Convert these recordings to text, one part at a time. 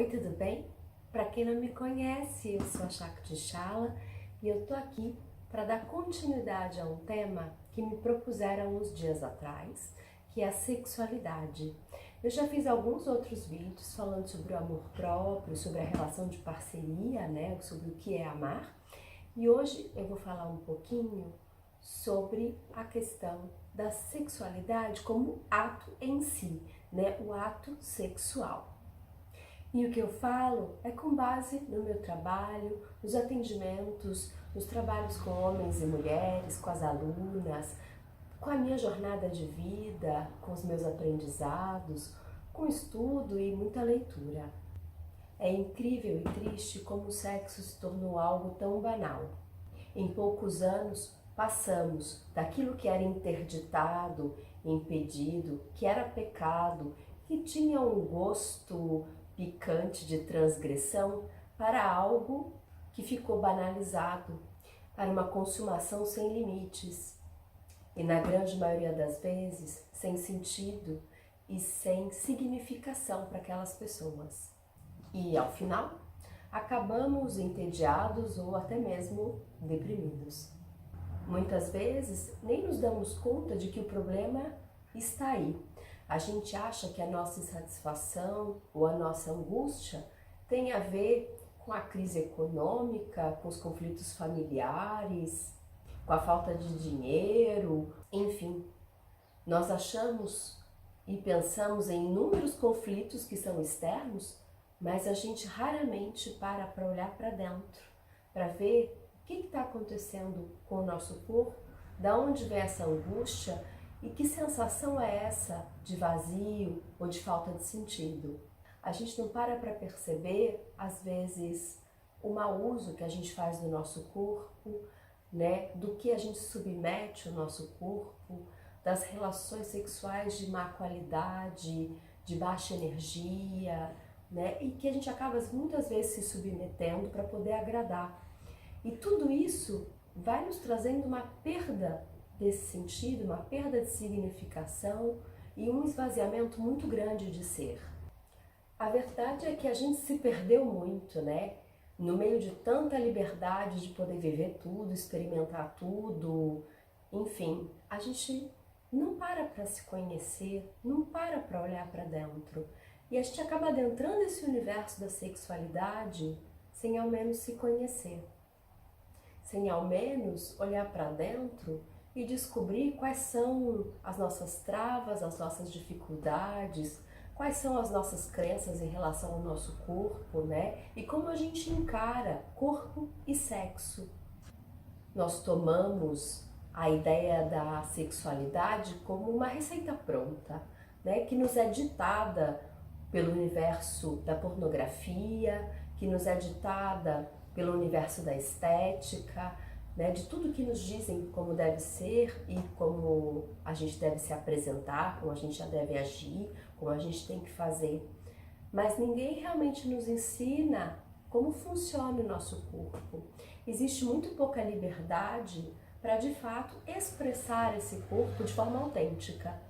Oi, tudo bem? Para quem não me conhece, eu sou a Shakti Chala e eu tô aqui para dar continuidade a um tema que me propuseram uns dias atrás, que é a sexualidade. Eu já fiz alguns outros vídeos falando sobre o amor próprio, sobre a relação de parceria, né, sobre o que é amar. E hoje eu vou falar um pouquinho sobre a questão da sexualidade como ato em si, né, o ato sexual. E o que eu falo é com base no meu trabalho, nos atendimentos, nos trabalhos com homens e mulheres, com as alunas, com a minha jornada de vida, com os meus aprendizados, com estudo e muita leitura. É incrível e triste como o sexo se tornou algo tão banal. Em poucos anos, passamos daquilo que era interditado, impedido, que era pecado, que tinha um gosto picante de transgressão, para algo que ficou banalizado, para uma consumação sem limites e, na grande maioria das vezes, sem sentido e sem significação para aquelas pessoas. E, ao final, acabamos entediados ou até mesmo deprimidos. Muitas vezes nem nos damos conta de que o problema está aí. A gente acha que a nossa insatisfação ou a nossa angústia tem a ver com a crise econômica, com os conflitos familiares, com a falta de dinheiro, enfim. Nós achamos e pensamos em inúmeros conflitos que são externos, mas a gente raramente para olhar para dentro, para ver o que está acontecendo com o nosso corpo, da onde vem essa angústia e que sensação é essa de vazio ou de falta de sentido. A gente não para perceber, às vezes, o mau uso que a gente faz do nosso corpo, né? Do que a gente submete o nosso corpo, das relações sexuais de má qualidade, de baixa energia, né? E que a gente acaba muitas vezes se submetendo para poder agradar. E tudo isso vai nos trazendo uma perda desse sentido, uma perda de significação e um esvaziamento muito grande de ser. A verdade é que a gente se perdeu muito, né? No meio de tanta liberdade de poder viver tudo, experimentar tudo, enfim, a gente não para se conhecer, não para olhar para dentro. E a gente acaba adentrando esse universo da sexualidade sem ao menos se conhecer, sem ao menos olhar para dentro e descobrir quais são as nossas travas, as nossas dificuldades, quais são as nossas crenças em relação ao nosso corpo, né? E como a gente encara corpo e sexo. Nós tomamos a ideia da sexualidade como uma receita pronta, né? Que nos é ditada pelo universo da pornografia, que nos é ditada pelo universo da estética, né, de tudo que nos dizem como deve ser e como a gente deve se apresentar, como a gente já deve agir, como a gente tem que fazer. Mas ninguém realmente nos ensina como funciona o nosso corpo. Existe muito pouca liberdade para, de fato, expressar esse corpo de forma autêntica.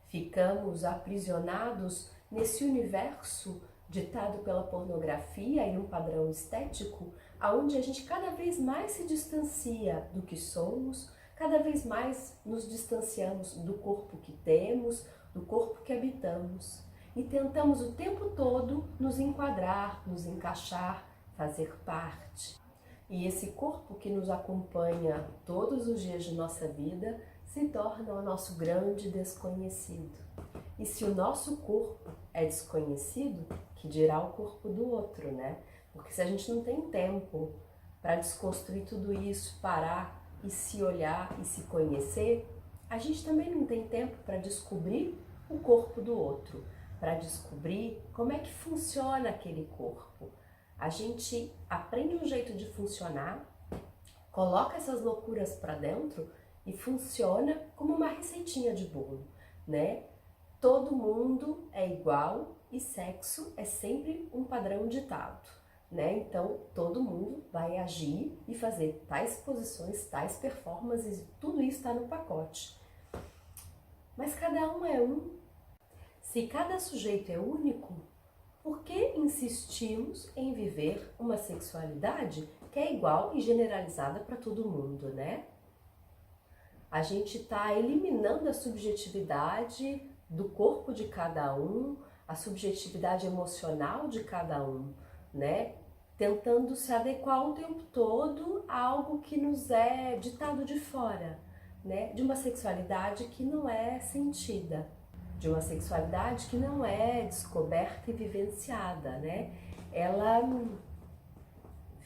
Ficamos aprisionados nesse universo ditado pela pornografia e um padrão estético, aonde a gente cada vez mais se distancia do que somos, cada vez mais nos distanciamos do corpo que temos, do corpo que habitamos e tentamos o tempo todo nos enquadrar, nos encaixar, fazer parte. E esse corpo que nos acompanha todos os dias de nossa vida se torna o nosso grande desconhecido. E se o nosso corpo é desconhecido, que dirá o corpo do outro, né? Porque se a gente não tem tempo para desconstruir tudo isso, parar e se olhar e se conhecer, a gente também não tem tempo para descobrir o corpo do outro, para descobrir como é que funciona aquele corpo. A gente aprende um jeito de funcionar, coloca essas loucuras para dentro e funciona como uma receitinha de bolo, né? Todo mundo é igual e sexo é sempre um padrão ditado, né? Então, todo mundo vai agir e fazer tais posições, tais performances, tudo isso está no pacote. Mas cada um é um. Se cada sujeito é único, por que insistimos em viver uma sexualidade que é igual e generalizada para todo mundo, né? A gente está eliminando a subjetividade do corpo de cada um, a subjetividade emocional de cada um, né? Tentando se adequar o tempo todo a algo que nos é ditado de fora, né? De uma sexualidade que não é sentida, de uma sexualidade que não é descoberta e vivenciada, né? Ela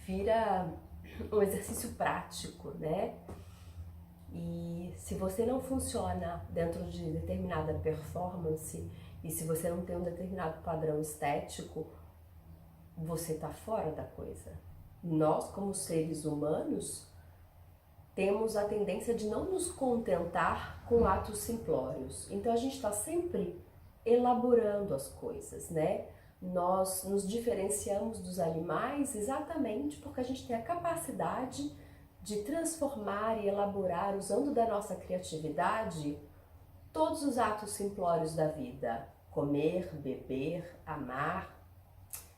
vira um exercício prático, né? E se você não funciona dentro de determinada performance e se você não tem um determinado padrão estético, você está fora da coisa. Nós, como seres humanos, temos a tendência de não nos contentar com atos simplórios. Então a gente está sempre elaborando as coisas, né? Nós nos diferenciamos dos animais exatamente porque a gente tem a capacidade de transformar e elaborar, usando da nossa criatividade, todos os atos simplórios da vida. Comer, beber, amar,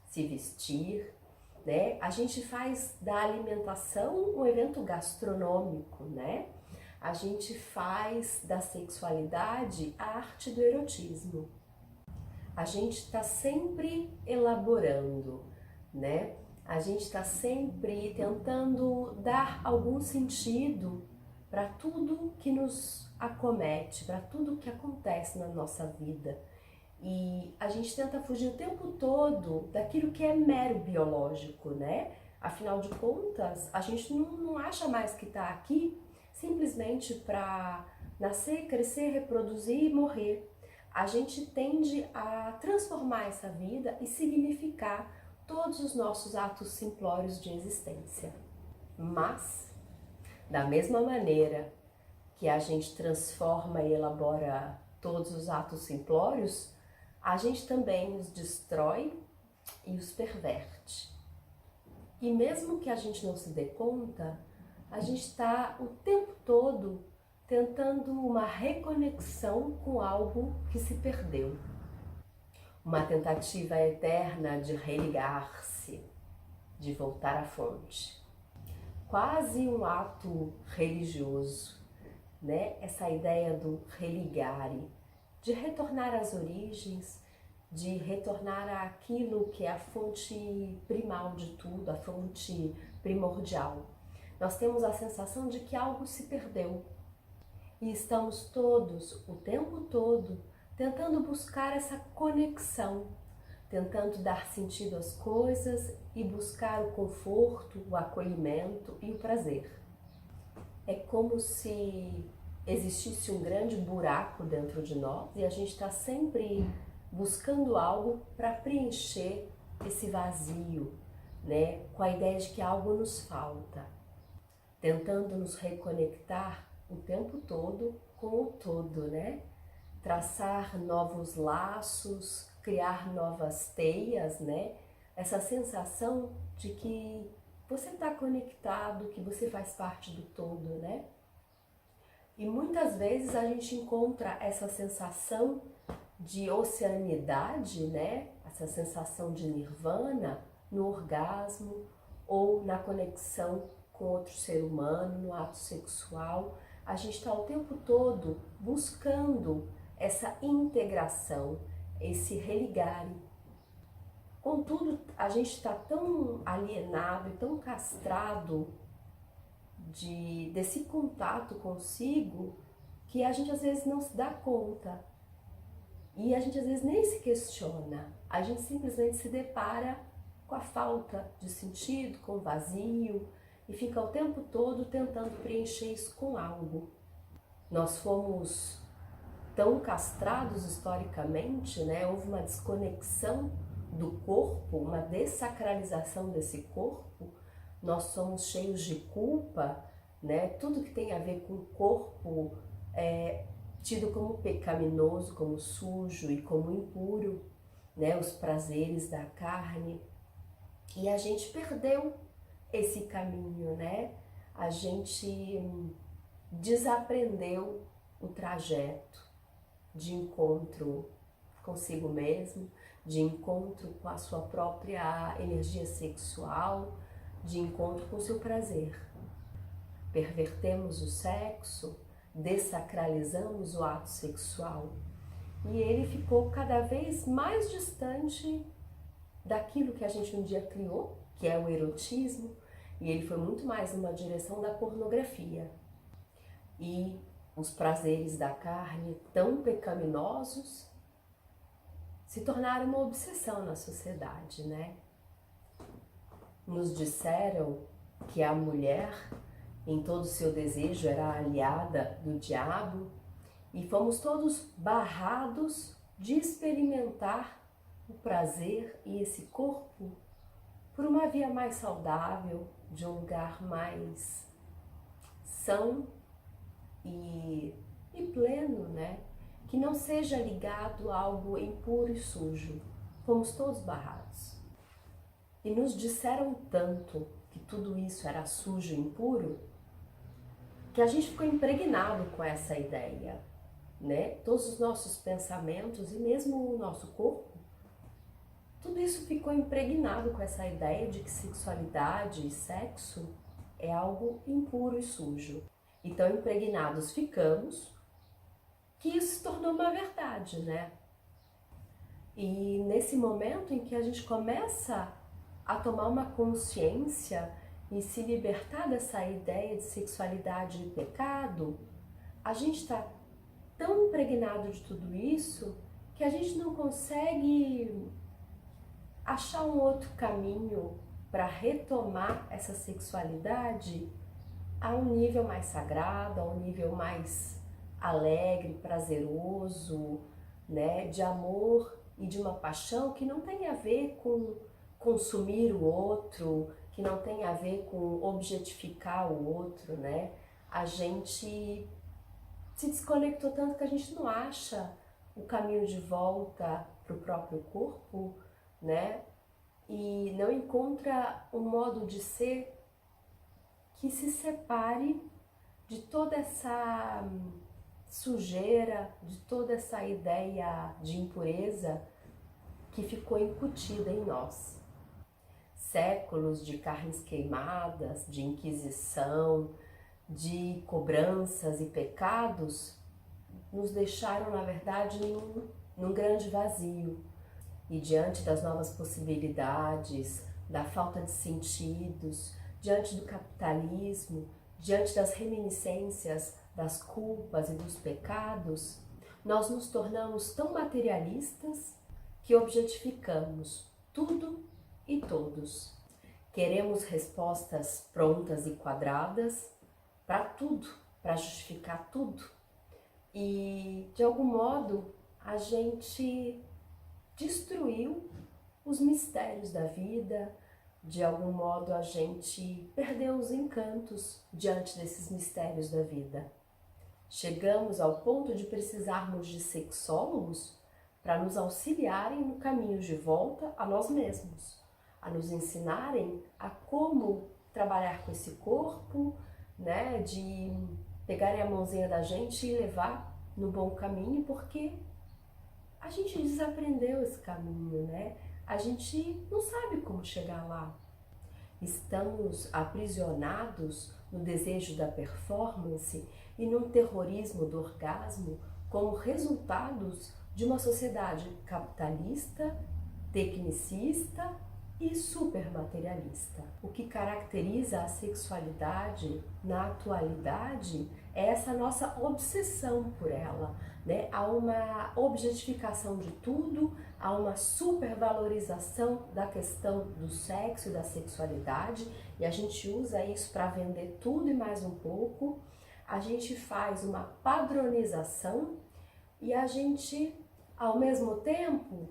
se vestir, né? A gente faz da alimentação um evento gastronômico, né? A gente faz da sexualidade a arte do erotismo. A gente está sempre elaborando, né? A gente está sempre tentando dar algum sentido para tudo que nos acomete, para tudo que acontece na nossa vida. E a gente tenta fugir o tempo todo daquilo que é mero biológico, né? Afinal de contas, a gente não acha mais que está aqui simplesmente para nascer, crescer, reproduzir e morrer. A gente tende a transformar essa vida e significar todos os nossos atos simplórios de existência. Mas, da mesma maneira que a gente transforma e elabora todos os atos simplórios, a gente também os destrói e os perverte. E mesmo que a gente não se dê conta, a gente está o tempo todo tentando uma reconexão com algo que se perdeu. Uma tentativa eterna de religar-se, de voltar à fonte. Quase um ato religioso, né? Essa ideia do religare, de retornar às origens, de retornar àquilo que é a fonte primal de tudo, a fonte primordial. Nós temos a sensação de que algo se perdeu e estamos todos, o tempo todo, tentando buscar essa conexão, tentando dar sentido às coisas e buscar o conforto, o acolhimento e o prazer. É como se existisse um grande buraco dentro de nós e a gente está sempre buscando algo para preencher esse vazio, né? Com a ideia de que algo nos falta, tentando nos reconectar o tempo todo com o todo, né? Traçar novos laços, criar novas teias, né? Essa sensação de que você está conectado, que você faz parte do todo, né? E muitas vezes a gente encontra essa sensação de oceanidade, né? Essa sensação de nirvana no orgasmo ou na conexão com outro ser humano, no ato sexual. A gente está o tempo todo buscando essa integração, esse religare. Contudo, a gente está tão alienado e tão castrado desse contato consigo que a gente às vezes não se dá conta. E a gente às vezes nem se questiona. A gente simplesmente se depara com a falta de sentido, com o vazio e fica o tempo todo tentando preencher isso com algo. Nós fomos tão castrados historicamente, né? Houve uma desconexão do corpo, uma dessacralização desse corpo. Nós somos cheios de culpa, né? Tudo que tem a ver com o corpo é tido como pecaminoso, como sujo e como impuro, né? Os prazeres da carne. E a gente perdeu esse caminho, né? A gente desaprendeu o trajeto de encontro consigo mesmo, de encontro com a sua própria energia sexual, de encontro com o seu prazer. Pervertemos o sexo, dessacralizamos o ato sexual e ele ficou cada vez mais distante daquilo que a gente um dia criou, que é o erotismo, e ele foi muito mais numa direção da pornografia. E os prazeres da carne, tão pecaminosos, se tornaram uma obsessão na sociedade, né? Nos disseram que a mulher, em todo o seu desejo, era a aliada do diabo, e fomos todos barrados de experimentar o prazer e esse corpo por uma via mais saudável, de um lugar mais são e pleno, né? Que não seja ligado a algo impuro e sujo. Fomos todos barrados. E nos disseram tanto que tudo isso era sujo e impuro, que a gente ficou impregnado com essa ideia, né? Todos os nossos pensamentos e mesmo o nosso corpo, tudo isso ficou impregnado com essa ideia de que sexualidade e sexo é algo impuro e sujo. Então, impregnados ficamos, que isso se tornou uma verdade, né? E nesse momento em que a gente começa a tomar uma consciência e se libertar dessa ideia de sexualidade e pecado, a gente está tão impregnado de tudo isso que a gente não consegue achar um outro caminho para retomar essa sexualidade a um nível mais sagrado, a um nível mais alegre, prazeroso, né, de amor e de uma paixão que não tem a ver com consumir o outro, que não tem a ver com objetificar o outro, né? A gente se desconectou tanto que a gente não acha o caminho de volta para o próprio corpo, né? E não encontra um modo de ser que se separe de toda essa sujeira, de toda essa ideia de impureza que ficou incutida em nós. Séculos de carnes queimadas, de inquisição, de cobranças e pecados nos deixaram, na verdade, num grande vazio. E diante das novas possibilidades, da falta de sentidos, diante do capitalismo, diante das reminiscências, das culpas e dos pecados, nós nos tornamos tão materialistas que objetificamos tudo e todos. Queremos respostas prontas e quadradas para tudo, para justificar tudo. E, de algum modo, a gente destruiu os mistérios da vida, de algum modo a gente perdeu os encantos diante desses mistérios da vida. Chegamos ao ponto de precisarmos de sexólogos para nos auxiliarem no caminho de volta a nós mesmos, a nos ensinarem a como trabalhar com esse corpo, né, de pegarem a mãozinha da gente e levar no bom caminho, porque a gente desaprendeu esse caminho, né? A gente não sabe como chegar lá. Estamos aprisionados no desejo da performance e no terrorismo do orgasmo como resultados de uma sociedade capitalista, tecnicista e supermaterialista. O que caracteriza a sexualidade na atualidade é essa nossa obsessão por ela, né? Há uma objetificação de tudo, há uma supervalorização da questão do sexo e da sexualidade, e a gente usa isso para vender tudo e mais um pouco. A gente faz uma padronização e a gente, ao mesmo tempo,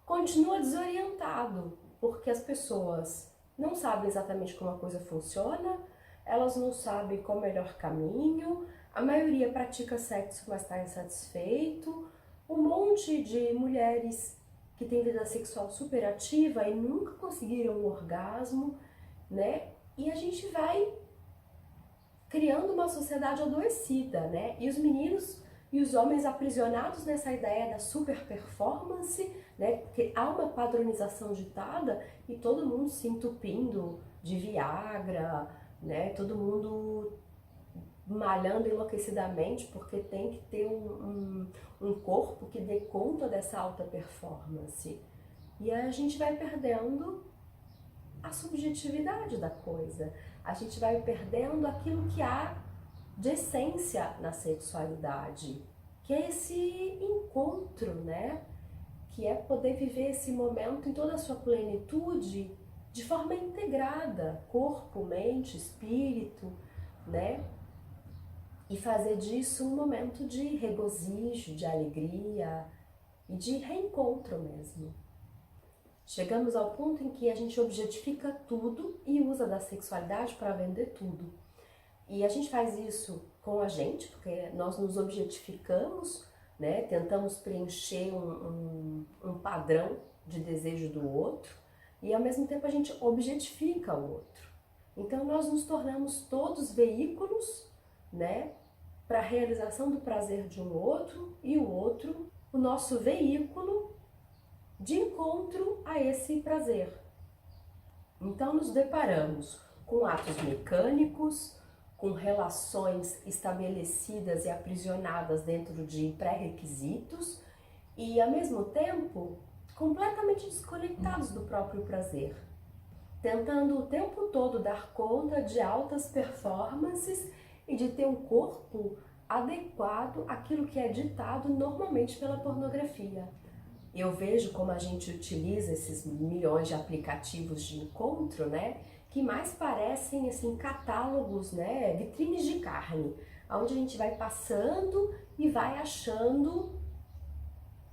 continua desorientado, porque as pessoas não sabem exatamente como a coisa funciona, elas não sabem qual é o melhor caminho, a maioria pratica sexo, mas está insatisfeito, um monte de mulheres que têm vida sexual super ativa e nunca conseguiram um orgasmo, né? E a gente vai criando uma sociedade adoecida, né? E os meninos e os homens aprisionados nessa ideia da super performance, né? Porque há uma padronização ditada e todo mundo se entupindo de Viagra, né? Todo mundo malhando enlouquecidamente porque tem que ter um corpo que dê conta dessa alta performance. E aí a gente vai perdendo a subjetividade da coisa, a gente vai perdendo aquilo que há de essência na sexualidade, que é esse encontro, né? Que é poder viver esse momento em toda a sua plenitude, de forma integrada, corpo, mente, espírito, né? E fazer disso um momento de regozijo, de alegria e de reencontro mesmo. Chegamos ao ponto em que a gente objetifica tudo e usa da sexualidade para vender tudo. E a gente faz isso com a gente, porque nós nos objetificamos, né? Tentamos preencher um padrão de desejo do outro e ao mesmo tempo a gente objetifica o outro. Então nós nos tornamos todos veículos, né? Para a realização do prazer de um outro e o outro, o nosso veículo de encontro a esse prazer. Então nos deparamos com atos mecânicos, com relações estabelecidas e aprisionadas dentro de pré-requisitos e, ao mesmo tempo, completamente desconectados do próprio prazer, tentando o tempo todo dar conta de altas performances e de ter um corpo adequado àquilo que é ditado normalmente pela pornografia. Eu vejo como a gente utiliza esses milhões de aplicativos de encontro, né? Que mais parecem assim catálogos, né, vitrines de carne, onde a gente vai passando e vai achando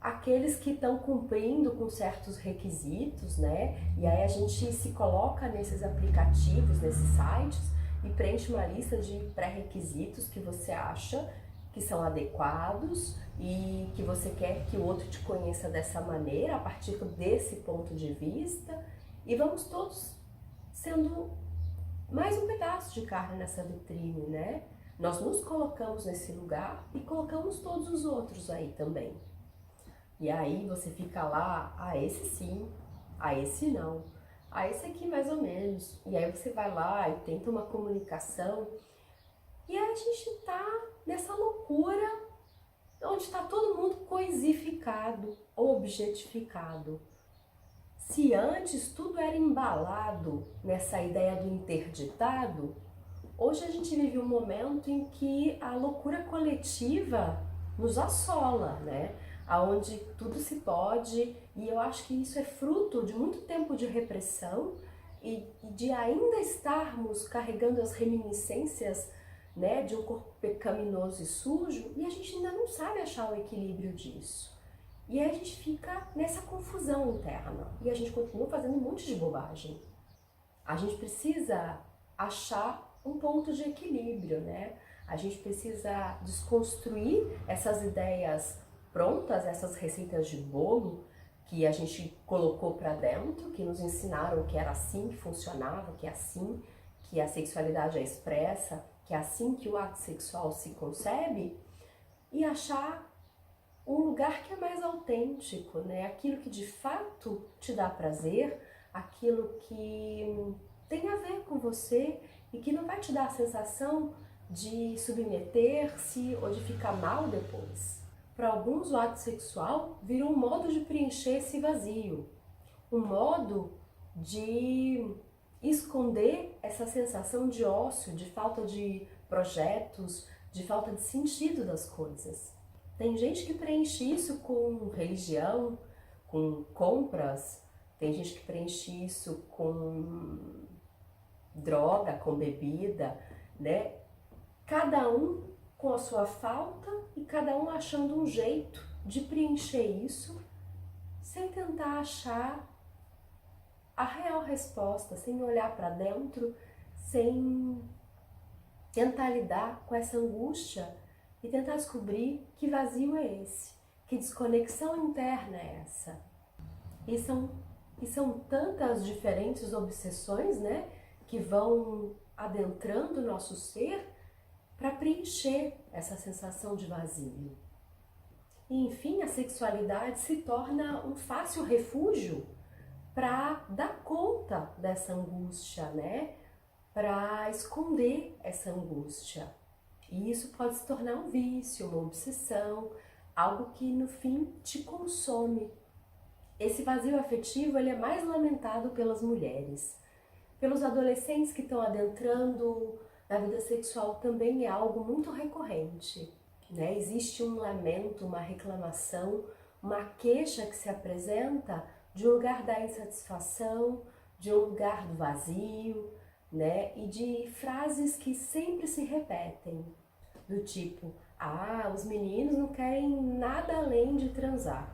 aqueles que estão cumprindo com certos requisitos, né? E aí a gente se coloca nesses aplicativos, nesses sites e preenche uma lista de pré-requisitos que você acha que são adequados e que você quer que o outro te conheça dessa maneira, a partir desse ponto de vista, e vamos todos sendo mais um pedaço de carne nessa vitrine, né? Nós nos colocamos nesse lugar e colocamos todos os outros aí também. E aí você fica lá, esse sim, esse não, esse aqui mais ou menos. E aí você vai lá e tenta uma comunicação e aí a gente tá nessa loucura onde está todo mundo coisificado, objetificado. Se antes tudo era embalado nessa ideia do interditado, hoje a gente vive um momento em que a loucura coletiva nos assola, né? Onde tudo se pode, e eu acho que isso é fruto de muito tempo de repressão e de ainda estarmos carregando as reminiscências, né, de um corpo pecaminoso e sujo, e a gente ainda não sabe achar o equilíbrio disso. E aí a gente fica nessa confusão interna e a gente continua fazendo um monte de bobagem. A gente precisa achar um ponto de equilíbrio, né? A gente precisa desconstruir essas ideias prontas, essas receitas de bolo que a gente colocou para dentro, que nos ensinaram que era assim que funcionava, que é assim que a sexualidade é expressa, que é assim que o ato sexual se concebe, e achar um lugar que é mais autêntico, né? Aquilo que de fato te dá prazer, aquilo que tem a ver com você e que não vai te dar a sensação de submeter-se ou de ficar mal depois. Para alguns, o ato sexual virou um modo de preencher esse vazio, um modo de esconder essa sensação de ócio, de falta de projetos, de falta de sentido das coisas. Tem gente que preenche isso com religião, com compras, tem gente que preenche isso com droga, com bebida, né? Cada um com a sua falta e cada um achando um jeito de preencher isso sem tentar achar a real resposta, sem olhar para dentro, sem tentar lidar com essa angústia e tentar descobrir que vazio é esse, que desconexão interna é essa. E são tantas diferentes obsessões, né, que vão adentrando o nosso ser para preencher essa sensação de vazio. E, enfim, a sexualidade se torna um fácil refúgio para dar conta dessa angústia, né? Para esconder essa angústia. E isso pode se tornar um vício, uma obsessão, algo que no fim te consome. Esse vazio afetivo ele é mais lamentado pelas mulheres. Pelos adolescentes que estão adentrando na vida sexual também é algo muito recorrente, né? Existe um lamento, uma reclamação, uma queixa que se apresenta de um lugar da insatisfação, de um lugar do vazio, né? E de frases que sempre se repetem, do tipo, os meninos não querem nada além de transar.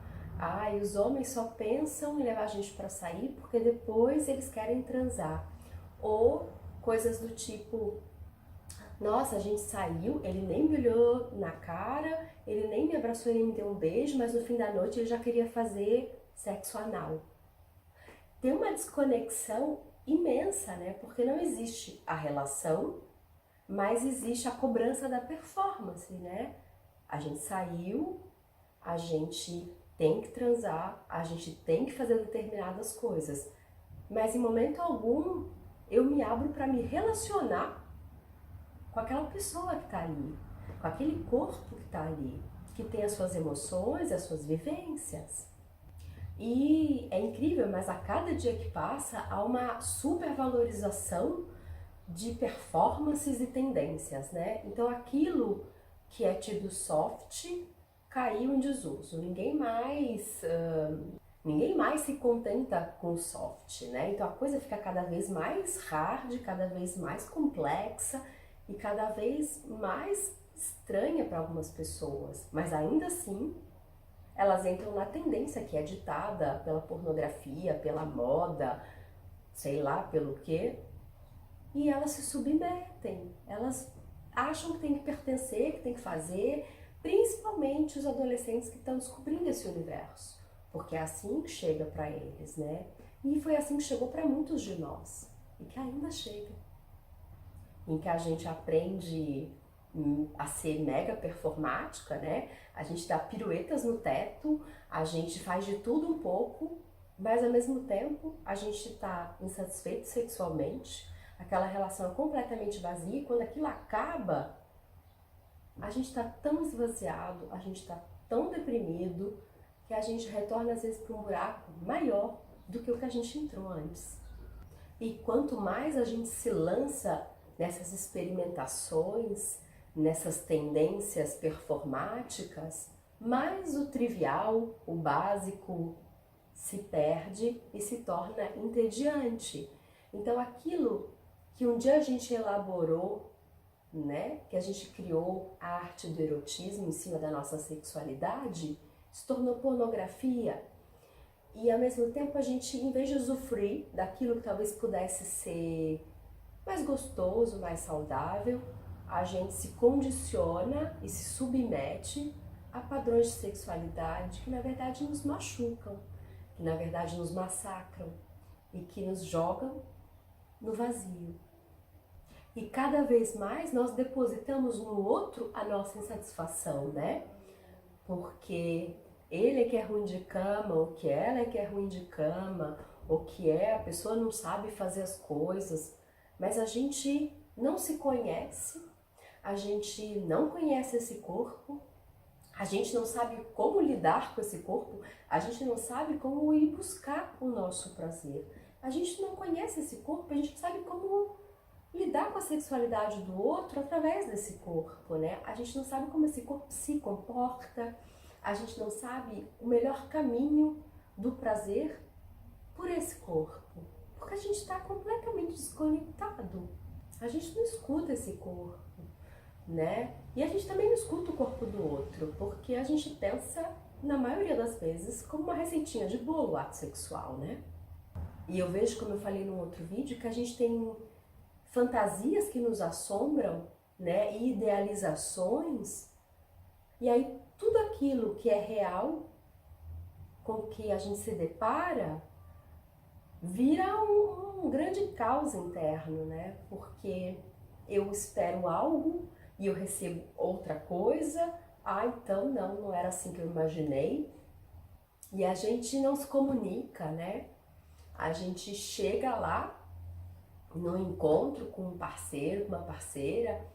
E os homens só pensam em levar a gente para sair porque depois eles querem transar. Ou coisas do tipo, nossa, a gente saiu, ele nem me olhou na cara, ele nem me abraçou, ele me deu um beijo, mas no fim da noite ele já queria fazer sexo anal. Tem uma desconexão imensa, né? Porque não existe a relação, mas existe a cobrança da performance, né? A gente saiu, a gente tem que transar, a gente tem que fazer determinadas coisas, mas em momento algum eu me abro para me relacionar com aquela pessoa que está ali, com aquele corpo que está ali, que tem as suas emoções, as suas vivências. E é incrível, mas a cada dia que passa há uma supervalorização de performances e tendências, né? Então aquilo que é tido soft caiu em desuso. Ninguém mais se contenta com o soft, né? Então a coisa fica cada vez mais hard, cada vez mais complexa e cada vez mais estranha para algumas pessoas. Mas ainda assim, elas entram na tendência que é ditada pela pornografia, pela moda, sei lá pelo quê, e elas se submetem, elas acham que tem que pertencer, que tem que fazer, principalmente os adolescentes que estão descobrindo esse universo, porque é assim que chega para eles, né? E foi assim que chegou para muitos de nós, e que ainda chega, em que a gente aprende a ser mega performática, né? A gente dá piruetas no teto, a gente faz de tudo um pouco, mas ao mesmo tempo a gente está insatisfeito sexualmente, aquela relação é completamente vazia, e quando aquilo acaba, a gente está tão esvaziado, a gente está tão deprimido, que a gente retorna às vezes para um buraco maior do que o que a gente entrou antes. E quanto mais a gente se lança nessas experimentações, nessas tendências performáticas, mais o trivial, o básico, se perde e se torna entediante. Então aquilo que um dia a gente elaborou, né, que a gente criou a arte do erotismo em cima da nossa sexualidade, se tornou pornografia. E ao mesmo tempo a gente, em vez de usufruir daquilo que talvez pudesse ser mais gostoso, mais saudável, a gente se condiciona e se submete a padrões de sexualidade que na verdade nos machucam, que na verdade nos massacram e que nos jogam no vazio. E cada vez mais nós depositamos no outro a nossa insatisfação, né? Porque ele é que é ruim de cama, ou que ela é que é ruim de cama, ou que a pessoa não sabe fazer as coisas, mas a gente não se conhece, a gente não conhece esse corpo, a gente não sabe como lidar com esse corpo, a gente não sabe como ir buscar o nosso prazer. A gente não conhece esse corpo, a gente não sabe como lidar com a sexualidade do outro através desse corpo, né? A gente não sabe como esse corpo se comporta, a gente não sabe o melhor caminho do prazer por esse corpo, porque a gente está completamente desconectado. A gente não escuta esse corpo, né? E a gente também não escuta o corpo do outro, porque a gente pensa, na maioria das vezes, como uma receitinha de bolo, o ato sexual, né? E eu vejo, como eu falei no outro vídeo, que a gente tem fantasias que nos assombram, né? E idealizações, e aí tudo aquilo que é real, com que a gente se depara, vira um grande caos interno, né? Porque eu espero algo e eu recebo outra coisa, Ah, então não era assim que eu imaginei. E a gente não se comunica, né? A gente chega lá no encontro com um parceiro, com uma parceira,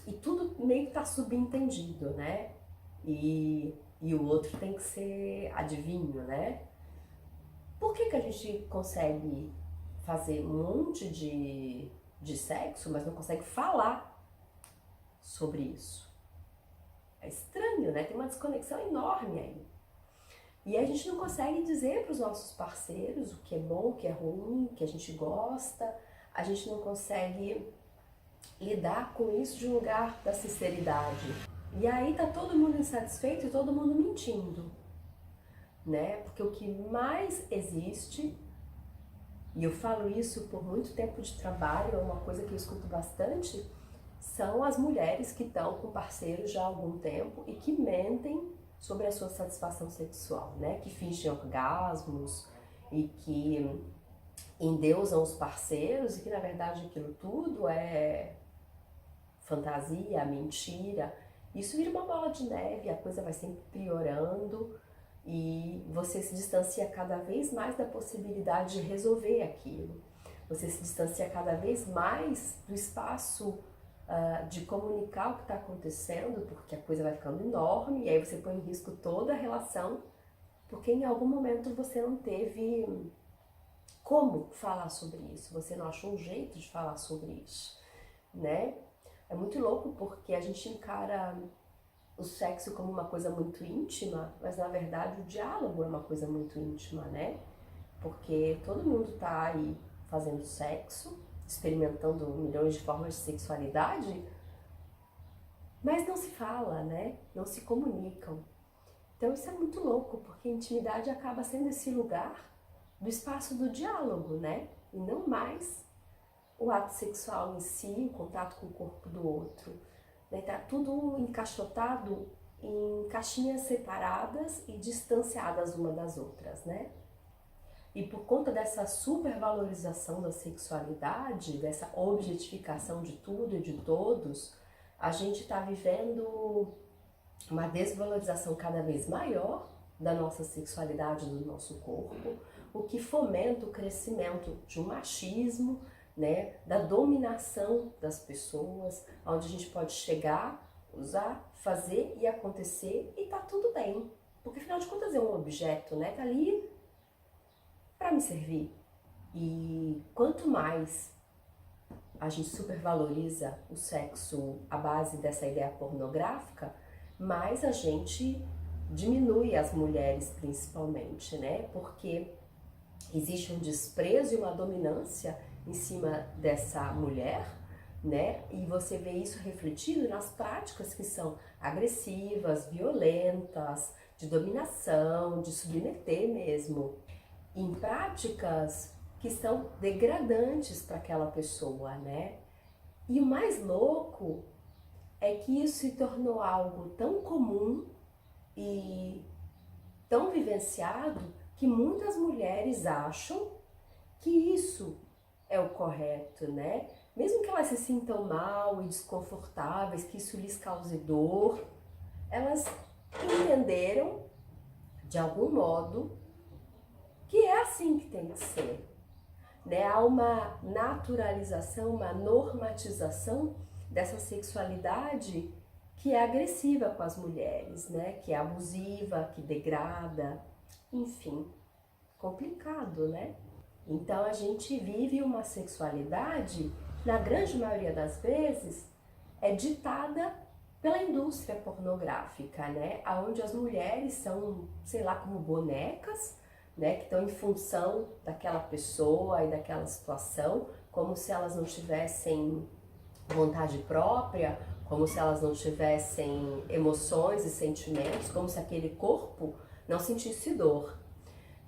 e tudo meio que tá subentendido, né? E o outro tem que ser adivinho, né? Por que a gente consegue fazer um monte de sexo, mas não consegue falar sobre isso? É estranho, né? Tem uma desconexão enorme aí. E a gente não consegue dizer para os nossos parceiros o que é bom, o que é ruim, o que a gente gosta. A gente não consegue lidar com isso de um lugar da sinceridade. E aí tá todo mundo insatisfeito e todo mundo mentindo, né? Porque o que mais existe, e eu falo isso por muito tempo de trabalho, é uma coisa que eu escuto bastante, são as mulheres que estão com parceiros já há algum tempo e que mentem sobre a sua satisfação sexual, né? Que fingem orgasmos e que endeusam os parceiros e que na verdade aquilo tudo é fantasia, mentira. Isso vira uma bola de neve, a coisa vai sempre piorando e você se distancia cada vez mais da possibilidade de resolver aquilo. Você se distancia cada vez mais do espaço de comunicar o que está acontecendo, porque a coisa vai ficando enorme e aí você põe em risco toda a relação, porque em algum momento você não teve como falar sobre isso, você não achou um jeito de falar sobre isso, né? É muito louco porque a gente encara o sexo como uma coisa muito íntima, mas na verdade o diálogo é uma coisa muito íntima, né? Porque todo mundo tá aí fazendo sexo, experimentando milhões de formas de sexualidade, mas não se fala, né? Não se comunicam. Então isso é muito louco, porque a intimidade acaba sendo esse lugar do espaço do diálogo, né? E não mais o ato sexual em si, o contato com o corpo do outro. Né? Tá tudo encaixotado em caixinhas separadas e distanciadas uma das outras, né? E por conta dessa supervalorização da sexualidade, dessa objetificação de tudo e de todos, a gente está vivendo uma desvalorização cada vez maior da nossa sexualidade, do nosso corpo, o que fomenta o crescimento de um machismo, né, da dominação das pessoas, onde a gente pode chegar, usar, fazer e acontecer e tá tudo bem. Porque afinal de contas é um objeto, né? Tá ali para me servir. E quanto mais a gente supervaloriza o sexo à base dessa ideia pornográfica, mais a gente diminui as mulheres principalmente, né? Porque existe um desprezo e uma dominância em cima dessa mulher, né? E você vê isso refletido nas práticas que são agressivas, violentas, de dominação, de submeter mesmo, em práticas que são degradantes para aquela pessoa, né? E o mais louco é que isso se tornou algo tão comum e tão vivenciado que muitas mulheres acham que isso é o correto, né? Mesmo que elas se sintam mal e desconfortáveis, que isso lhes cause dor, elas entenderam, de algum modo, que é assim que tem que ser. Né? Há uma naturalização, uma normatização dessa sexualidade que é agressiva com as mulheres, né? Que é abusiva, que degrada, enfim, complicado, né? Então a gente vive uma sexualidade, na grande maioria das vezes, é ditada pela indústria pornográfica, né? Onde as mulheres são, sei lá, como bonecas, né? Que estão em função daquela pessoa e daquela situação, como se elas não tivessem vontade própria, como se elas não tivessem emoções e sentimentos, como se aquele corpo não sentisse dor.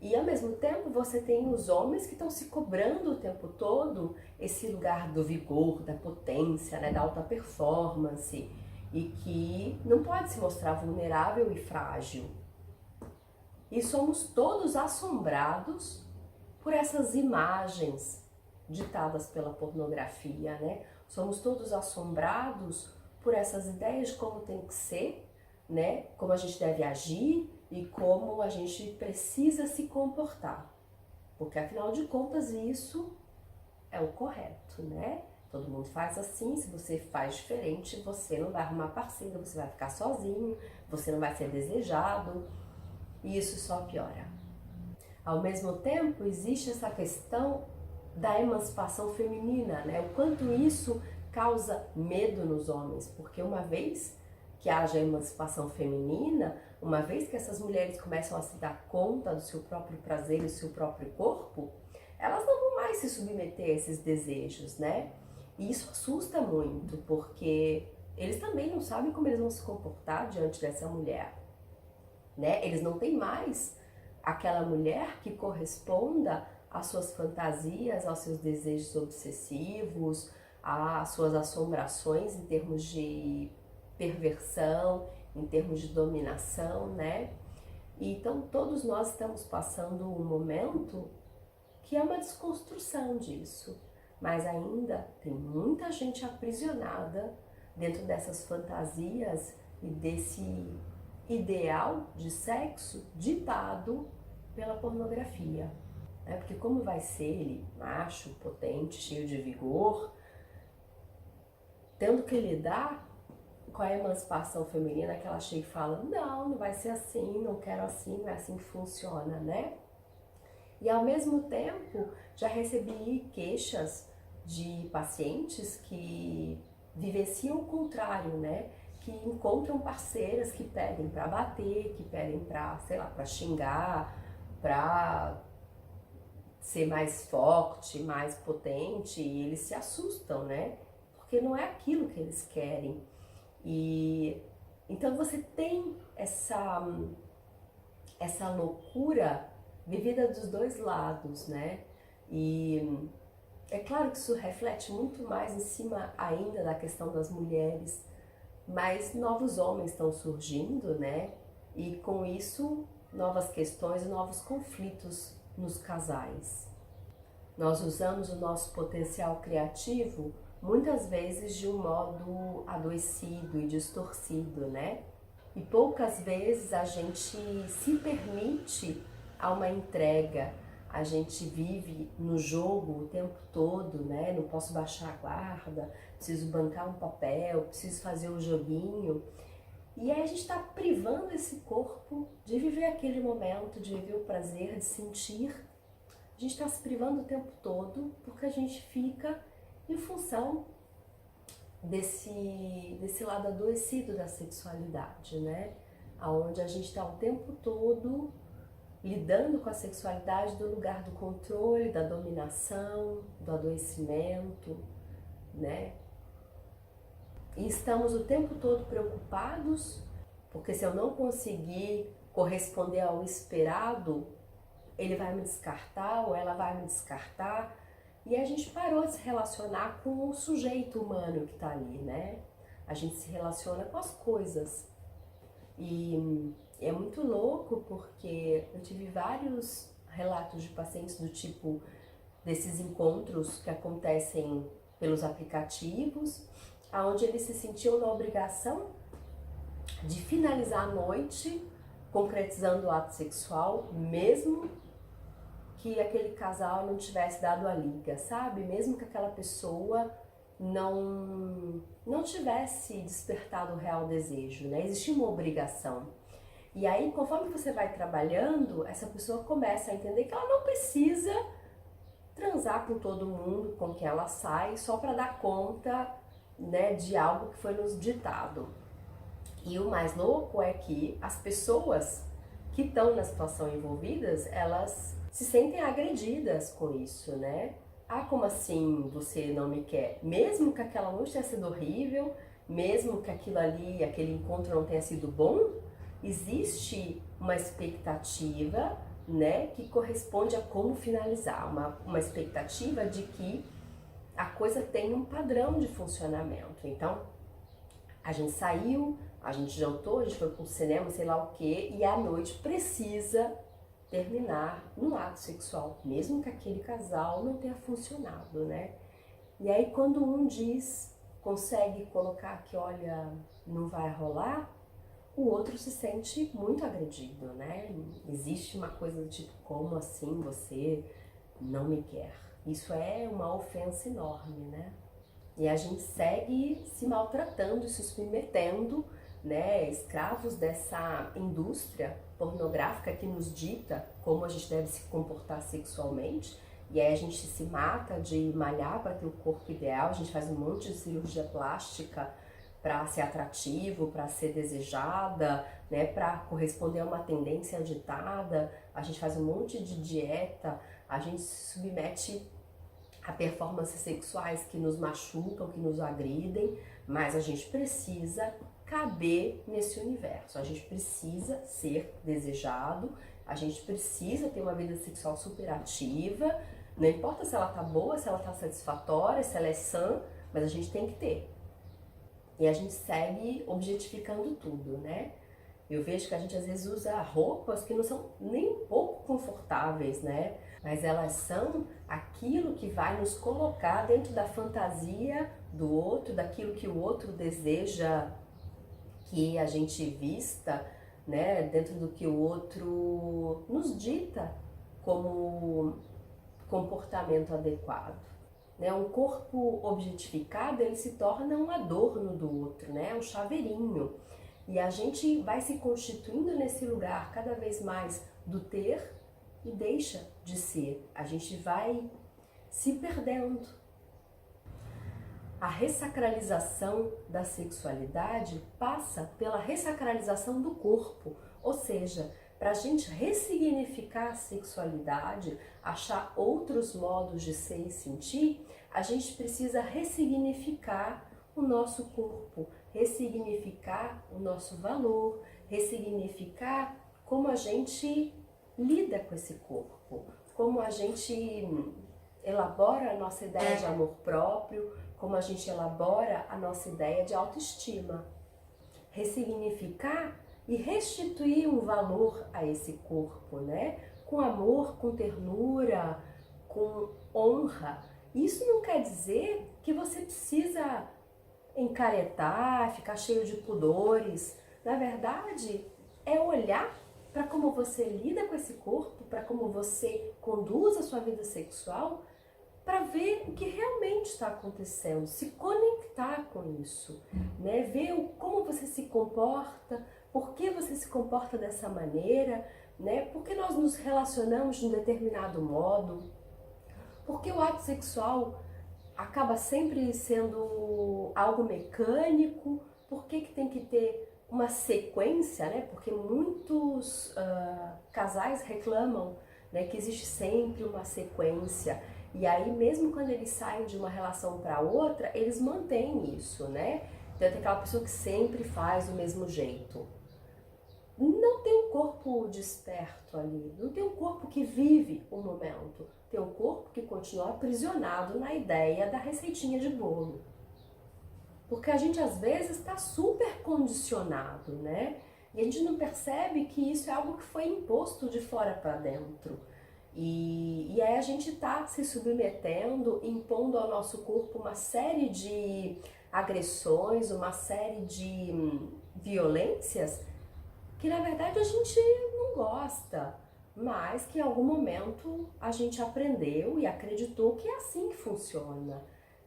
E ao mesmo tempo você tem os homens que estão se cobrando o tempo todo esse lugar do vigor, da potência, né, da alta performance, e que não pode se mostrar vulnerável e frágil. E somos todos assombrados por essas imagens ditadas pela pornografia, né? Somos todos assombrados por essas ideias de como tem que ser, né, como a gente deve agir e como a gente precisa se comportar. Porque afinal de contas isso é o correto, né? Todo mundo faz assim, se você faz diferente, você não vai arrumar parceiro, você vai ficar sozinho, você não vai ser desejado, e isso só piora. Ao mesmo tempo, existe essa questão da emancipação feminina, né? O quanto isso causa medo nos homens, porque uma vez que haja emancipação feminina, uma vez que essas mulheres começam a se dar conta do seu próprio prazer e do seu próprio corpo, elas não vão mais se submeter a esses desejos, né? E isso assusta muito, porque eles também não sabem como eles vão se comportar diante dessa mulher, né? Eles não têm mais aquela mulher que corresponda às suas fantasias, aos seus desejos obsessivos, às suas assombrações em termos de perversão, em termos de dominação, né? Então todos nós estamos passando um momento que é uma desconstrução disso, mas ainda tem muita gente aprisionada dentro dessas fantasias e desse ideal de sexo ditado pela pornografia, né? Porque como vai ser ele, macho, potente, cheio de vigor, tendo que lidar com a emancipação feminina, que ela chega e fala, não vai ser assim, não quero assim, não é assim que funciona, né? E ao mesmo tempo, já recebi queixas de pacientes que vivenciam o contrário, né? Que encontram parceiras que pedem para bater, que pedem para, sei lá, para xingar, para ser mais forte, mais potente, e eles se assustam, né? Porque não é aquilo que eles querem. E então você tem essa loucura vivida dos dois lados, né? E é claro que isso reflete muito mais em cima ainda da questão das mulheres, mas novos homens estão surgindo, né? E com isso, novas questões e novos conflitos nos casais. Nós usamos o nosso potencial criativo muitas vezes de um modo adoecido e distorcido, né? E poucas vezes a gente se permite a uma entrega, a gente vive no jogo o tempo todo, né? Não posso baixar a guarda, preciso bancar um papel, preciso fazer um joguinho. E aí a gente está privando esse corpo de viver aquele momento, de viver o prazer, de sentir. A gente está se privando o tempo todo porque a gente fica em função desse lado adoecido da sexualidade, né? Onde a gente está o tempo todo lidando com a sexualidade do lugar do controle, da dominação, do adoecimento, né? E estamos o tempo todo preocupados, porque se eu não conseguir corresponder ao esperado, ele vai me descartar ou ela vai me descartar. E a gente parou de se relacionar com o sujeito humano que está ali, né? A gente se relaciona com as coisas. E é muito louco porque eu tive vários relatos de pacientes do tipo desses encontros que acontecem pelos aplicativos, onde eles se sentiam na obrigação de finalizar a noite concretizando o ato sexual, mesmo que aquele casal não tivesse dado a liga, sabe? Mesmo que aquela pessoa não tivesse despertado o real desejo, né? Existia uma obrigação. E aí, conforme você vai trabalhando, essa pessoa começa a entender que ela não precisa transar com todo mundo com quem ela sai só para dar conta, né, de algo que foi nos ditado. E o mais louco é que as pessoas que estão na situação envolvidas, elas se sentem agredidas com isso, né? Ah, como assim você não me quer? Mesmo que aquela noite tenha sido horrível, mesmo que aquilo ali, aquele encontro não tenha sido bom, existe uma expectativa, né, que corresponde a como finalizar, uma expectativa de que a coisa tem um padrão de funcionamento. Então, a gente saiu, a gente jantou, a gente foi pro cinema, sei lá o quê, e a noite precisa terminar no ato sexual, mesmo que aquele casal não tenha funcionado, né? E aí quando um consegue colocar que, olha, não vai rolar, o outro se sente muito agredido, né? Existe uma coisa do tipo, como assim você não me quer? Isso é uma ofensa enorme, né? E a gente segue se maltratando, se submetendo, né? Escravos dessa indústria pornográfica que nos dita como a gente deve se comportar sexualmente. E aí a gente se mata de malhar para ter o corpo ideal, a gente faz um monte de cirurgia plástica para ser atrativo, para ser desejada, né, para corresponder a uma tendência ditada, a gente faz um monte de dieta, a gente se submete a performances sexuais que nos machucam, que nos agridem, mas a gente precisa caber nesse universo, a gente precisa ser desejado, a gente precisa ter uma vida sexual superativa, não importa se ela tá boa, se ela tá satisfatória, se ela é sã, mas a gente tem que ter. E a gente segue objetificando tudo, né? Eu vejo que a gente às vezes usa roupas que não são nem um pouco confortáveis, né? Mas elas são aquilo que vai nos colocar dentro da fantasia do outro, daquilo que o outro deseja que a gente vista, né? Dentro do que o outro nos dita como comportamento adequado. Né? Um corpo objetificado, ele se torna um adorno do outro, né? Um chaveirinho. E a gente vai se constituindo nesse lugar cada vez mais do ter e deixa de ser. A gente vai se perdendo. A ressacralização da sexualidade passa pela ressacralização do corpo, ou seja, para a gente ressignificar a sexualidade, achar outros modos de ser e sentir, a gente precisa ressignificar o nosso corpo, ressignificar o nosso valor, ressignificar como a gente lida com esse corpo, como a gente elabora a nossa ideia de amor próprio, como a gente elabora a nossa ideia de autoestima. Ressignificar e restituir um valor a esse corpo, né? Com amor, com ternura, com honra. Isso não quer dizer que você precisa encaretar, ficar cheio de pudores. Na verdade, é olhar para como você lida com esse corpo, para como você conduz a sua vida sexual, para ver o que realmente está acontecendo, se conectar com isso, né? Ver como você se comporta, por que você se comporta dessa maneira, né? Por que nós nos relacionamos de um determinado modo, por que o ato sexual acaba sempre sendo algo mecânico, por que tem que ter uma sequência, né? Porque muitos casais reclamam, né, que existe sempre uma sequência. E aí, mesmo quando eles saem de uma relação para outra, eles mantêm isso, né? Então, tem aquela pessoa que sempre faz do mesmo jeito. Não tem um corpo desperto ali, não tem um corpo que vive o momento. Tem um corpo que continua aprisionado na ideia da receitinha de bolo. Porque a gente, às vezes, está super condicionado, né? E a gente não percebe que isso é algo que foi imposto de fora para dentro. E aí a gente está se submetendo, impondo ao nosso corpo uma série de agressões, uma série de violências que na verdade a gente não gosta, mas que em algum momento a gente aprendeu e acreditou que é assim que funciona,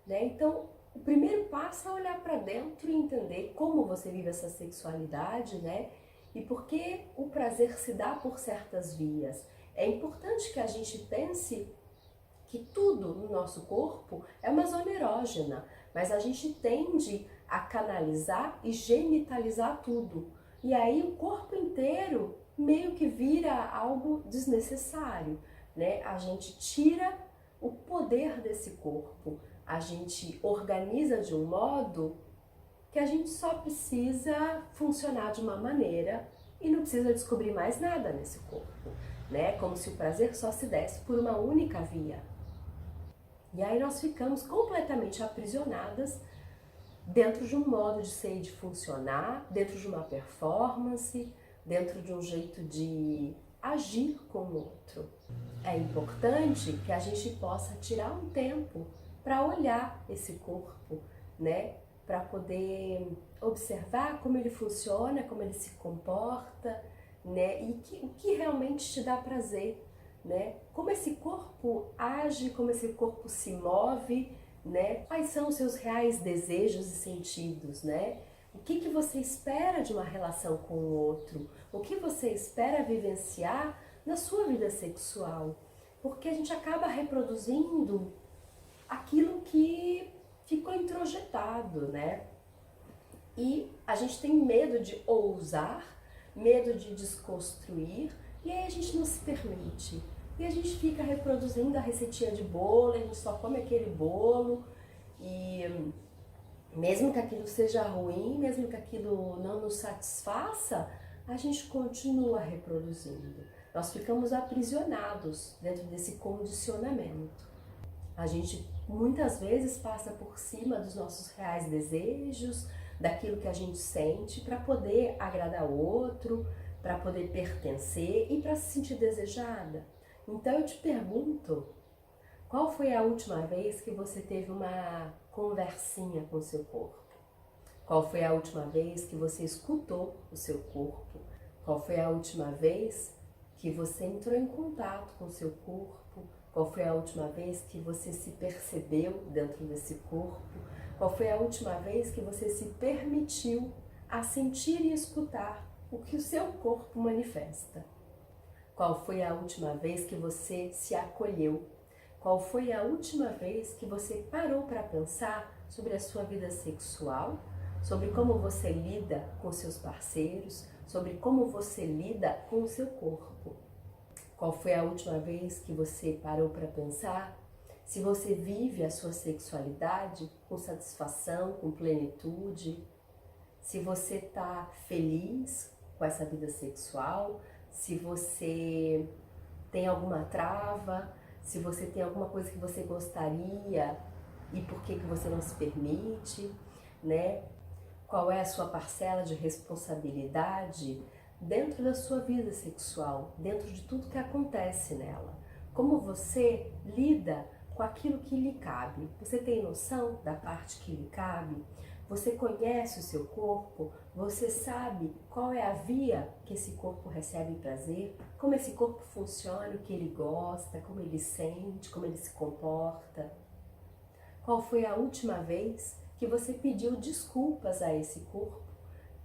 né? Então, o primeiro passo é olhar para dentro e entender como você vive essa sexualidade, né? E por que o prazer se dá por certas vias. É importante que a gente pense que tudo no nosso corpo é uma zona erógena, mas a gente tende a canalizar e genitalizar tudo. E aí o corpo inteiro meio que vira algo desnecessário, né? A gente tira o poder desse corpo, a gente organiza de um modo que a gente só precisa funcionar de uma maneira e não precisa descobrir mais nada nesse corpo, né? Como se o prazer só se desse por uma única via. E aí nós ficamos completamente aprisionadas dentro de um modo de ser e de funcionar, dentro de uma performance, dentro de um jeito de agir com o outro. É importante que a gente possa tirar um tempo para olhar esse corpo, né? para poder observar como ele funciona, como ele se comporta, né? E o que realmente te dá prazer, né? Como esse corpo age, como esse corpo se move, né? Quais são os seus reais desejos e sentidos, né? O que você espera de uma relação com o outro? O que você espera vivenciar na sua vida sexual? Porque a gente acaba reproduzindo aquilo que ficou introjetado, né? E a gente tem medo de ousar, medo de desconstruir, e aí a gente não se permite. E a gente fica reproduzindo a receitinha de bolo, a gente só come aquele bolo, e mesmo que aquilo seja ruim, mesmo que aquilo não nos satisfaça, a gente continua reproduzindo. Nós ficamos aprisionados dentro desse condicionamento. A gente muitas vezes passa por cima dos nossos reais desejos, daquilo que a gente sente, para poder agradar o outro, para poder pertencer e para se sentir desejada. Então eu te pergunto, qual foi a última vez que você teve uma conversinha com o seu corpo? Qual foi a última vez que você escutou o seu corpo? Qual foi a última vez que você entrou em contato com o seu corpo? Qual foi a última vez que você se percebeu dentro desse corpo? Qual foi a última vez que você se permitiu a sentir e escutar o que o seu corpo manifesta? Qual foi a última vez que você se acolheu? Qual foi a última vez que você parou para pensar sobre a sua vida sexual, sobre como você lida com seus parceiros, sobre como você lida com o seu corpo? Qual foi a última vez que você parou para pensar se você vive a sua sexualidade com satisfação, com plenitude? Se você está feliz com essa vida sexual? Se você tem alguma trava? Se você tem alguma coisa que você gostaria e por que você não se permite, né? Qual é a sua parcela de responsabilidade dentro da sua vida sexual, dentro de tudo que acontece nela? Como você lida com aquilo que lhe cabe? Você tem noção da parte que lhe cabe? Você conhece o seu corpo? Você sabe qual é a via que esse corpo recebe prazer? Como esse corpo funciona, o que ele gosta, como ele sente, como ele se comporta? Qual foi a última vez que você pediu desculpas a esse corpo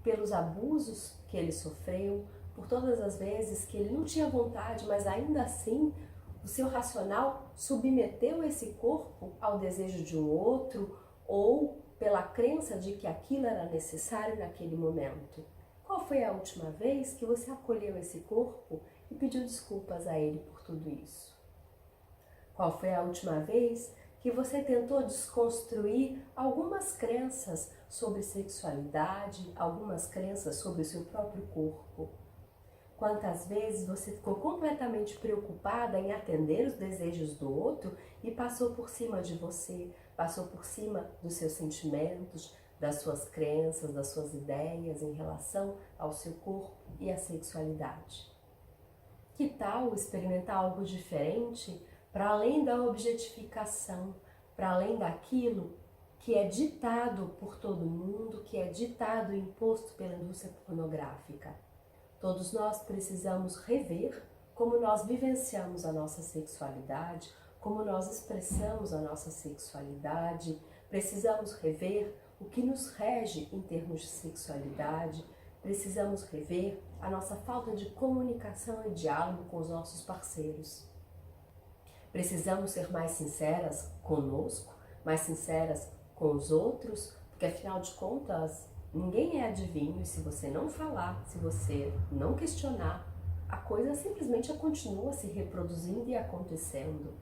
pelos abusos que ele sofreu, por todas as vezes que ele não tinha vontade, mas ainda assim o seu racional submeteu esse corpo ao desejo de um outro ou pela crença de que aquilo era necessário naquele momento? Qual foi a última vez que você acolheu esse corpo e pediu desculpas a ele por tudo isso? Qual foi a última vez que você tentou desconstruir algumas crenças sobre sexualidade, algumas crenças sobre o seu próprio corpo? Quantas vezes você ficou completamente preocupada em atender os desejos do outro e passou por cima de você, passou por cima dos seus sentimentos, das suas crenças, das suas ideias em relação ao seu corpo e à sexualidade? Que tal experimentar algo diferente para além da objetificação, para além daquilo que é ditado por todo mundo, que é ditado e imposto pela indústria pornográfica? Todos nós precisamos rever como nós vivenciamos a nossa sexualidade, como nós expressamos a nossa sexualidade. Precisamos rever o que nos rege em termos de sexualidade. Precisamos rever a nossa falta de comunicação e diálogo com os nossos parceiros. Precisamos ser mais sinceras conosco, mais sinceras com os outros, porque afinal de contas, ninguém é adivinho e se você não falar, se você não questionar, a coisa simplesmente continua se reproduzindo e acontecendo.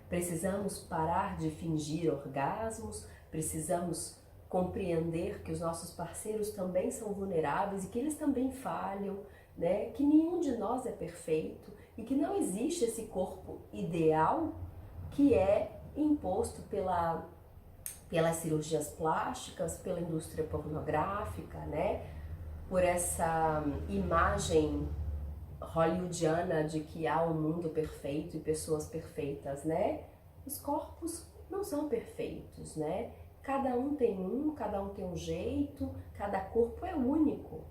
Precisamos parar de fingir orgasmos, precisamos compreender que os nossos parceiros também são vulneráveis e que eles também falham, né? Que nenhum de nós é perfeito e que não existe esse corpo ideal que é imposto pelas cirurgias plásticas, pela indústria pornográfica, né? Por essa imagem hollywoodiana de que há um mundo perfeito e pessoas perfeitas, né? Os corpos não são perfeitos, né? cada um tem um jeito, cada corpo é único.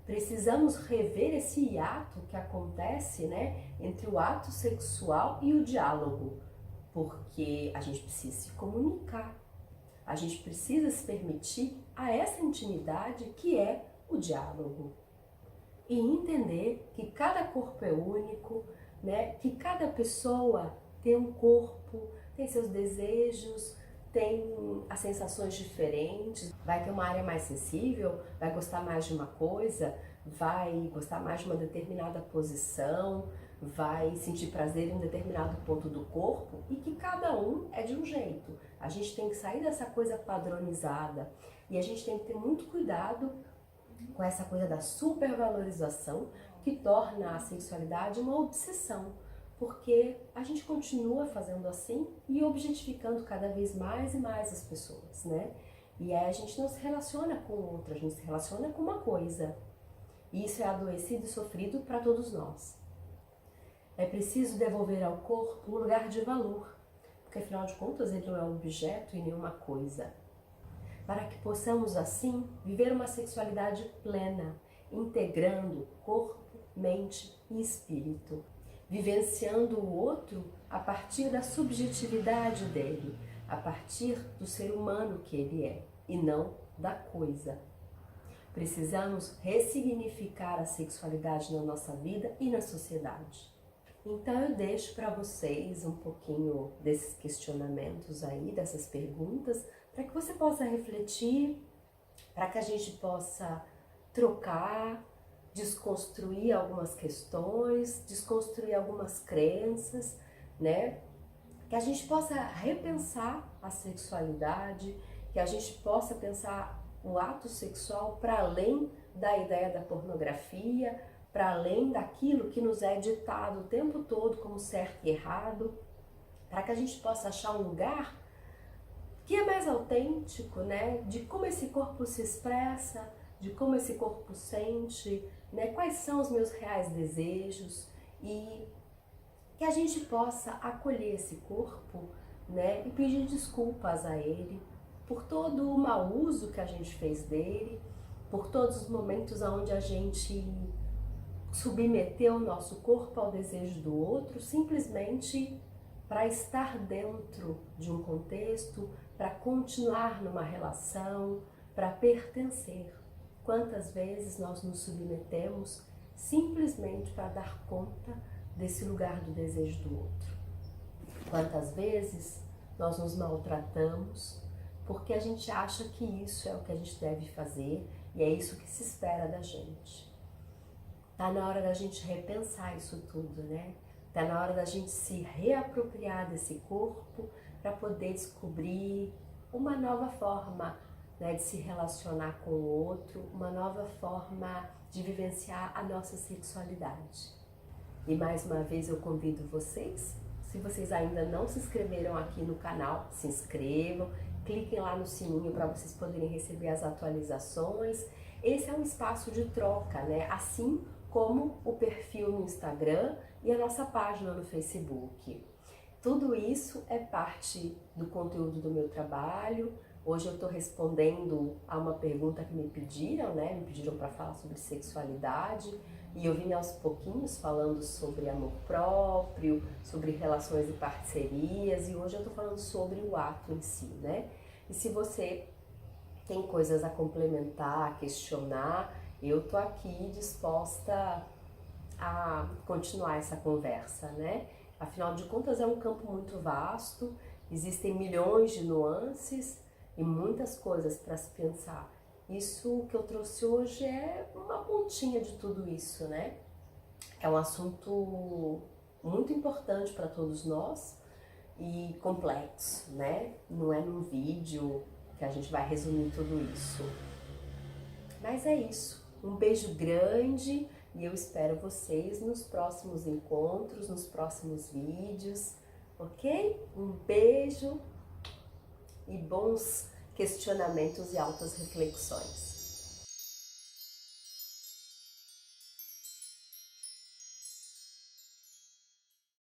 Precisamos rever esse hiato que acontece, né, entre o ato sexual e o diálogo, porque a gente precisa se comunicar, a gente precisa se permitir a essa intimidade que é o diálogo. E entender que cada corpo é único, né, que cada pessoa tem um corpo, tem seus desejos, tem as sensações diferentes, vai ter uma área mais sensível, vai gostar mais de uma coisa, vai gostar mais de uma determinada posição, vai sentir prazer em um determinado ponto do corpo e que cada um é de um jeito. A gente tem que sair dessa coisa padronizada e a gente tem que ter muito cuidado com essa coisa da supervalorização que torna a sexualidade uma obsessão. Porque a gente continua fazendo assim e objetificando cada vez mais e mais as pessoas, né? E aí a gente não se relaciona com o outro, a gente se relaciona com uma coisa. E isso é adoecido e sofrido para todos nós. É preciso devolver ao corpo um lugar de valor, porque afinal de contas ele não é um objeto e nenhuma coisa. Para que possamos assim viver uma sexualidade plena, integrando corpo, mente e espírito. Vivenciando o outro a partir da subjetividade dele, a partir do ser humano que ele é, e não da coisa. Precisamos ressignificar a sexualidade na nossa vida e na sociedade. Então eu deixo para vocês um pouquinho desses questionamentos aí, dessas perguntas, para que você possa refletir, para que a gente possa trocar, desconstruir algumas questões, desconstruir algumas crenças, né? Que a gente possa repensar a sexualidade, que a gente possa pensar o ato sexual para além da ideia da pornografia, para além daquilo que nos é ditado o tempo todo como certo e errado, para que a gente possa achar um lugar que é mais autêntico, né? De como esse corpo se expressa, de como esse corpo sente, né? Quais são os meus reais desejos e que a gente possa acolher esse corpo, né? E pedir desculpas a ele por todo o mau uso que a gente fez dele, por todos os momentos onde a gente submeteu o nosso corpo ao desejo do outro, simplesmente para estar dentro de um contexto, para continuar numa relação, para pertencer. Quantas vezes nós nos submetemos simplesmente para dar conta desse lugar do desejo do outro? Quantas vezes nós nos maltratamos porque a gente acha que isso é o que a gente deve fazer e é isso que se espera da gente. Tá na hora da gente repensar isso tudo, né? Tá na hora da gente se reapropriar desse corpo para poder descobrir uma nova forma, né, de se relacionar com o outro, uma nova forma de vivenciar a nossa sexualidade. E mais uma vez eu convido vocês, se vocês ainda não se inscreveram aqui no canal, se inscrevam, cliquem lá no sininho para vocês poderem receber as atualizações. Esse é um espaço de troca, né? Assim como o perfil no Instagram e a nossa página no Facebook. Tudo isso é parte do conteúdo do meu trabalho. Hoje eu estou respondendo a uma pergunta que me pediram, né? Me pediram para falar sobre sexualidade e eu vim aos pouquinhos falando sobre amor próprio, sobre relações e parcerias e hoje eu estou falando sobre o ato em si, né? E se você tem coisas a complementar, a questionar, eu tô aqui disposta a continuar essa conversa, né? Afinal de contas é um campo muito vasto, existem milhões de nuances e muitas coisas para se pensar. Isso que eu trouxe hoje é uma pontinha de tudo isso, né? É um assunto muito importante para todos nós e complexo, né? Não é num vídeo que a gente vai resumir tudo isso. Mas é isso. Um beijo grande e eu espero vocês nos próximos encontros, nos próximos vídeos, ok? Um beijo e bons questionamentos e altas reflexões.